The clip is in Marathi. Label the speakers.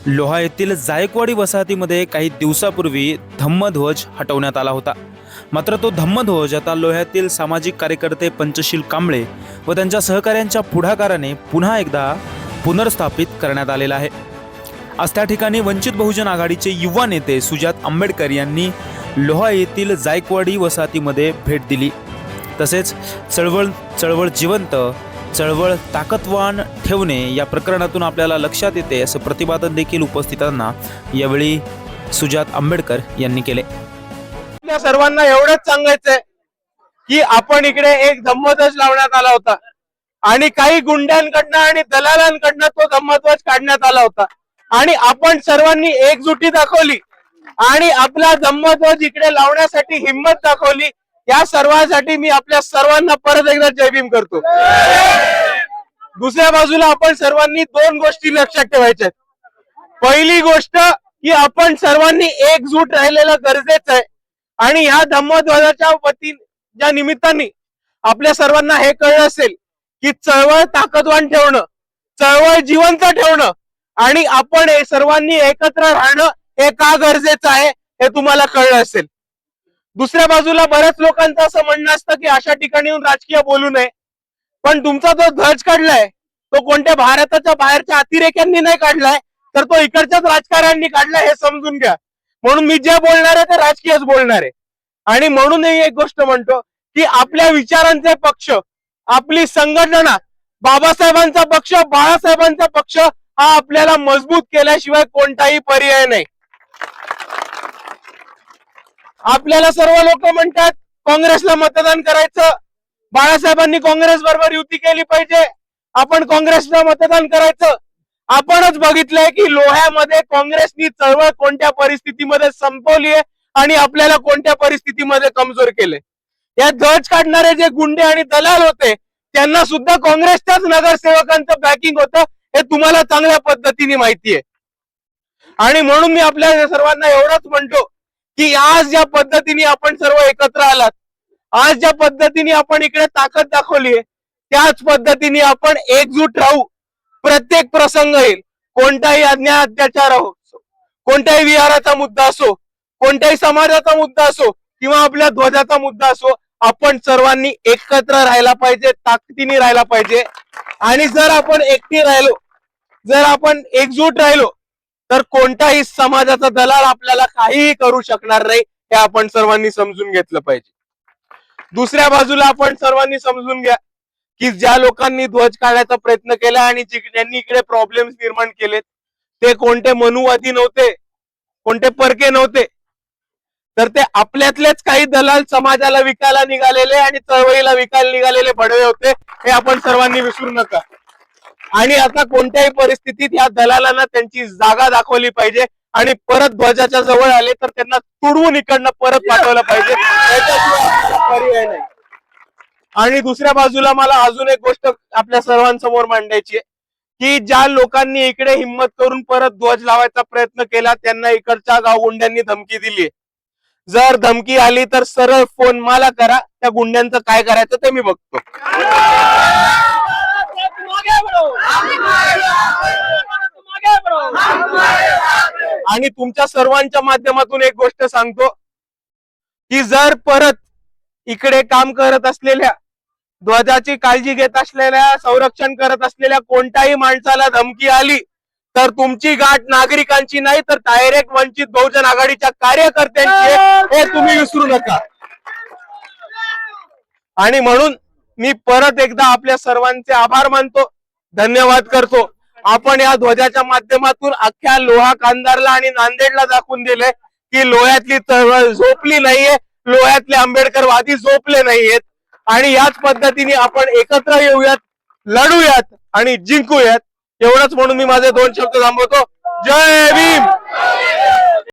Speaker 1: लोहा येथील जायकवाडी वसाहतीमध्ये काही दिवसापूर्वी धम्मध्वज हटवण्यात आला होता. मात्र तो धम्मध्वज आता लोह्यातील सामाजिक कार्यकर्ते पंचशील कांबळे व त्यांच्या सहकाऱ्यांच्या पुढाकाराने पुन्हा एकदा पुनर्स्थापित करण्यात आलेला आहे. आज त्या ठिकाणी वंचित बहुजन आघाडीचे युवा नेते सुजात आंबेडकर यांनी लोहा येथील जायकवाडी वसाहतीमध्ये भेट दिली. तसेच चळवळ जिवंत, चळवळ ताकदवान ठेवणे या प्रकरणातून आपल्याला लक्षात येते असं प्रतिपादन देखील उपस्थितांना यावेळी सुजात आंबेडकर यांनी केले.
Speaker 2: आपल्या सर्वांना एवढंच सांगायचंय की आपण इकडे एक धम्मध्वज लावण्यात आला होता आणि काही गुंड्यांकडनं आणि दलालांकडनं तो धम्मध्वज काढण्यात आला होता आणि आपण सर्वांनी एकजुटी दाखवली आणि आपला धम्मध्वज इकडे लावण्यासाठी हिंमत दाखवली. या सर्वांसाठी मी आपल्या सर्वांना परत एकदा जय भीम करतो. दुसऱ्या बाजूला आपण सर्वांनी दोन गोष्टी लक्षात ठेवायच्या. पहिली गोष्ट की आपण सर्वांनी एकजूट राहिलेलं गरजेचं आहे आणि ह्या धम्मध्वजाच्या ज्या निमित्ताने आपल्या सर्वांना हे कळलं असेल की चळवळ ताकदवान ठेवणं, चळवळ जिवंत ठेवणं आणि आपण हे सर्वांनी एकत्र राहणं हे का गरजेचं आहे हे तुम्हाला कळलं असेल. दुसऱ्या बाजूला बऱ्याच लोकांचं असं म्हणणं असतं की अशा ठिकाणी येऊन राजकीय बोलू नये, पण तुमचा जो ध्वज काढलाय तो कोणत्या भारताच्या बाहेरच्या अतिरेक्यांनी नाही काढलाय, तर तो इकडच्याच राजकारण्यांनी काढलाय हे समजून घ्या. म्हणून मी जे बोलणार आहे ते राजकीयच बोलणार आहे आणि म्हणूनही एक गोष्ट म्हणतो की आपल्या विचारांचे पक्ष, आपली संघटना, बाबासाहेबांचा पक्ष, बाळासाहेबांचा पक्ष हा आपल्याला मजबूत केल्याशिवाय कोणताही पर्याय नाही. आपल्याला सर्व लोक म्हणतात काँग्रेसला मतदान करायचं, बाळासाहेबांनी काँग्रेस बरोबर युती केली पाहिजे, आपण काँग्रेसला मतदान करायचं. आपणच बघितलंय की लोह्यामध्ये काँग्रेसनी चळवळ कोणत्या परिस्थितीमध्ये संपवली आहे आणि आपल्याला कोणत्या परिस्थितीमध्ये कमजोर केले. या ध्वज काढणारे जे गुंडे आणि दलाल होते त्यांना सुद्धा काँग्रेसच्याच नगरसेवकांचं बॅकिंग होतं हे तुम्हाला चांगल्या पद्धतीने माहिती आहे. आणि म्हणून मी आपल्या सर्वांना एवढंच म्हणतो की आज ज्या पद्धतीने आपण सर्व एकत्र आलात, आज ज्या पद्धतीने आपण इकडे ताकद दाखवलीये, त्याच पद्धतीने आपण एकजूट राहू. प्रत्येक प्रसंग येईल, कोणताही अन्याय अत्याचार हो, कोणत्याही विहाराचा मुद्दा असो, कोणत्याही समाजाचा मुद्दा असो किंवा आपल्या ध्वजाचा मुद्दा असो, आपण सर्वांनी एकत्र राहायला पाहिजे, ताकदीने राहायला पाहिजे. आणि जर आपण एकटी राहिलो, जर आपण एकजूट राहिलो तर कोणताही समाजाचा दलाल आपल्याला काहीही करू शकणार नाही हे आपण सर्वांनी समजून घेतलं पाहिजे. दुसऱ्या बाजूला आपण सर्वांनी समजून घ्या की ज्या लोकांनी ध्वज काढायचा प्रयत्न केला आणि ज्यांनी इकडे प्रॉब्लेम्स निर्माण केलेत ते कोणते मनुवादी नव्हते, कोणते परके नव्हते, तर ते आपल्यातलेच काही दलाल समाजाला विकायला निघालेले आणि चळवळीला विकायला निघालेले भडवे होते हे आपण सर्वांनी विसरू नका. आणि आता कोणत्याही परिस्थितीत या दलालांना त्यांची जागा दाखवली पाहिजे आणि परत ध्वजाच्या जवळ आले तर त्यांना तुडवून इकडनं परत पाठवलं पाहिजे, पर्याय नाही. आणि दुसऱ्या बाजूला मला अजून एक गोष्ट आपल्या सर्वांसमोर मांडायची आहे की ज्या लोकांनी इकडे हिंमत करून परत ध्वज लावायचा प्रयत्न केला त्यांना इकडच्या गावगुंड्यांनी धमकी दिली. जर धमकी आली तर सरळ फोन मला करा, त्या गुंड्यांचं काय करायचं ते मी बघतो. आणि तुमच्या सर्वांच्या माध्यमातून एक गोष्ट सांगतो की जर परत इकडे काम करत असलेल्या, ध्वजाची काळजी घेत असलेल्या, संरक्षण करत असलेल्या कोणत्याही माणसाला धमकी आली तर तुमची गाठ नागरिकांची नाही तर डायरेक्ट वंचित बहुजन आघाडीच्या कार्यकर्त्यांची हे तुम्ही विसरू नका. आणि म्हणून मी परत एकदा आपल्या सर्वांचे आभार मानतो, धन्यवाद करतो. आपण या ध्वजाच्या माध्यमातून अख्ख्या लोहा कांदारला आणि नांदेडला दाखवून दिले की लोह्यातली चळवळ झोपली नाहीये, लोह्यातले आंबेडकरवादी झोपले नाहीयेत आणि याच पद्धतीने आपण एकत्र येऊयात, लढूयात आणि जिंकूयात. एवढंच म्हणून मी माझे दोन शब्द थांबवतो. जय भीम.